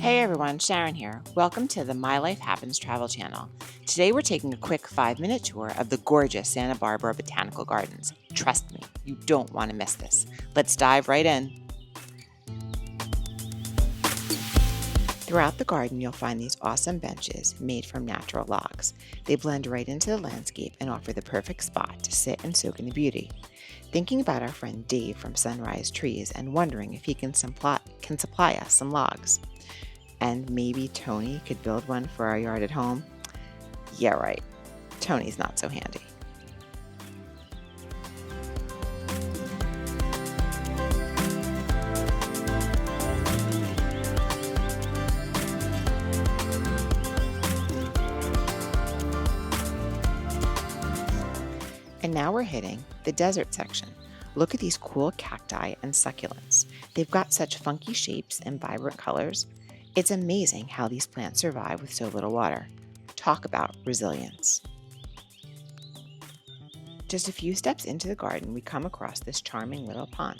Hey everyone, Sharon here. Welcome to the My Life Happens travel channel. Today we're taking a quick 5-minute tour of the gorgeous Santa Barbara Botanical Gardens. Trust me, you don't want to miss this. Let's dive right in. Throughout the garden, you'll find these awesome benches made from natural logs. They blend right into the landscape and offer the perfect spot to sit and soak in the beauty. Thinking about our friend Dave from Sunrise Trees and wondering if he can supply us some logs. And maybe Tony could build one for our yard at home? Yeah, right. Tony's not so handy. And now we're hitting the desert section. Look at these cool cacti and succulents. They've got such funky shapes and vibrant colors. It's amazing how these plants survive with so little water. Talk about resilience. Just a few steps into the garden, we come across this charming little pond.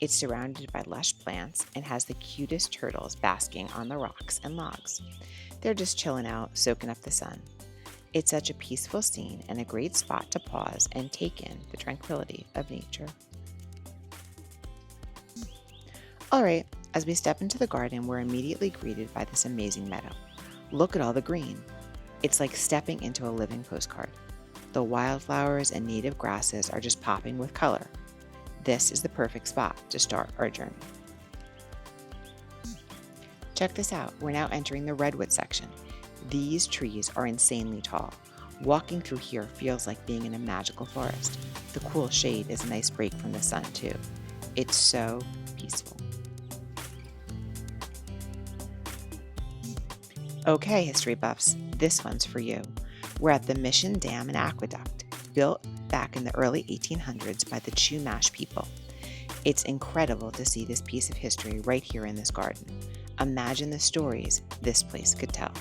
It's surrounded by lush plants and has the cutest turtles basking on the rocks and logs. They're just chilling out, soaking up the sun. It's such a peaceful scene and a great spot to pause and take in the tranquility of nature. All right, as we step into the garden, we're immediately greeted by this amazing meadow. Look at all the green. It's like stepping into a living postcard. The wildflowers and native grasses are just popping with color. This is the perfect spot to start our journey. Check this out. We're now entering the Redwood Section. These trees are insanely tall. Walking through here feels like being in a magical forest. The cool shade is a nice break from the sun, too. It's so peaceful. Okay, history buffs, this one's for you. We're at the Mission Dam and Aqueduct, built back in the early 1800s by the Chumash people. It's incredible to see this piece of history right here in this garden. Imagine the stories this place could tell.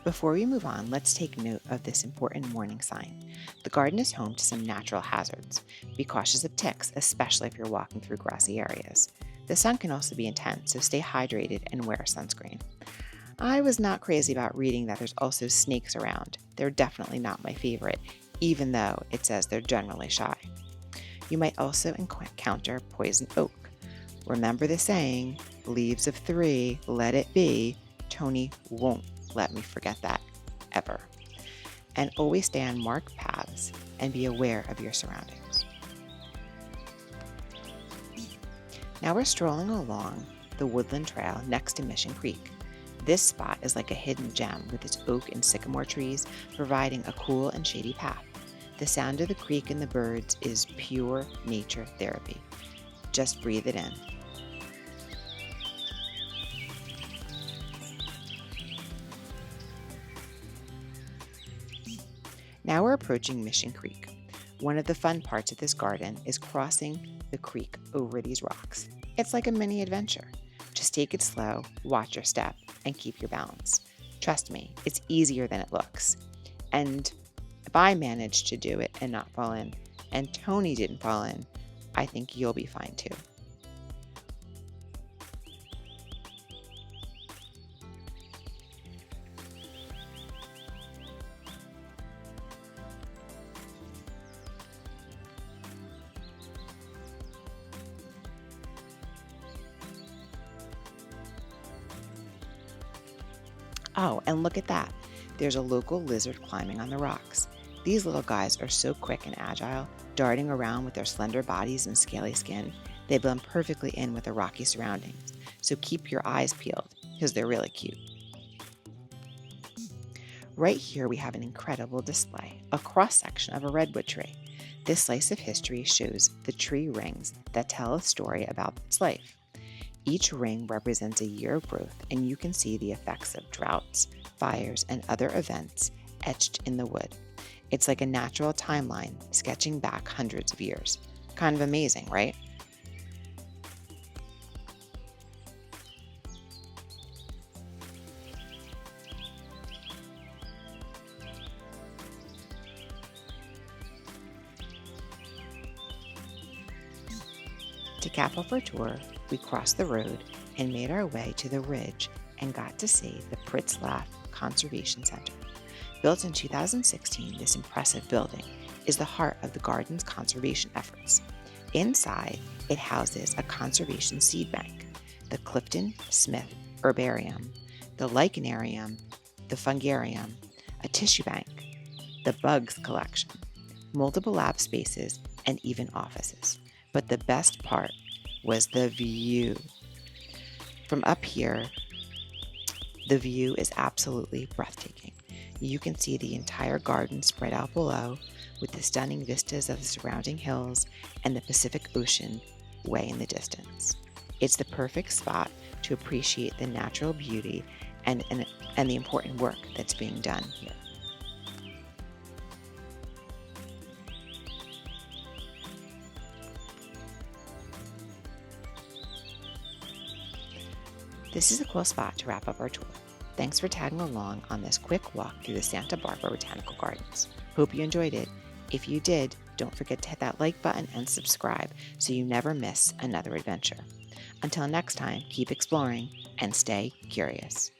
Before we move on, let's take note of this important warning sign. The garden is home to some natural hazards. Be cautious of ticks, especially if you're walking through grassy areas. The sun can also be intense, so stay hydrated and wear sunscreen. I was not crazy about reading that there's also snakes around. They're definitely not my favorite, even though it says they're generally shy. You might also encounter poison oak. Remember the saying, leaves of 3, let it be. Tony won't let me forget that, ever. And always stay on marked paths and be aware of your surroundings. Now we're strolling along the woodland trail next to Mission Creek. This spot is like a hidden gem with its oak and sycamore trees providing a cool and shady path. The sound of the creek and the birds is pure nature therapy. Just breathe it in. Now we're approaching Mission Creek. One of the fun parts of this garden is crossing the creek over these rocks. It's like a mini adventure. Just take it slow, watch your step, and keep your balance. Trust me, it's easier than it looks. And if I managed to do it and not fall in, and Tony didn't fall in, I think you'll be fine too. Oh, and look at that. There's a local lizard climbing on the rocks. These little guys are so quick and agile, darting around with their slender bodies and scaly skin. They blend perfectly in with the rocky surroundings, so keep your eyes peeled because they're really cute. Right here we have an incredible display, a cross-section of a redwood tree. This slice of history shows the tree rings that tell a story about its life. Each ring represents a year of growth, and you can see the effects of droughts, fires, and other events etched in the wood. It's like a natural timeline sketching back hundreds of years. Kind of amazing, right? To cap off our tour, we crossed the road and made our way to the ridge and got to see the Pritzlaff Conservation Center. Built in 2016, this impressive building is the heart of the garden's conservation efforts. Inside, it houses a conservation seed bank, the Clifton Smith Herbarium, the Lichenarium, the Fungarium, a tissue bank, the Bugs collection, multiple lab spaces, and even offices. But the best part was the view. From up here, the view is absolutely breathtaking. You can see the entire garden spread out below, with the stunning vistas of the surrounding hills and the Pacific Ocean way in the distance. It's the perfect spot to appreciate the natural beauty and the important work that's being done here. This is a cool spot to wrap up our tour. Thanks for tagging along on this quick walk through the Santa Barbara Botanical Gardens. Hope you enjoyed it. If you did, don't forget to hit that like button and subscribe so you never miss another adventure. Until next time, keep exploring and stay curious.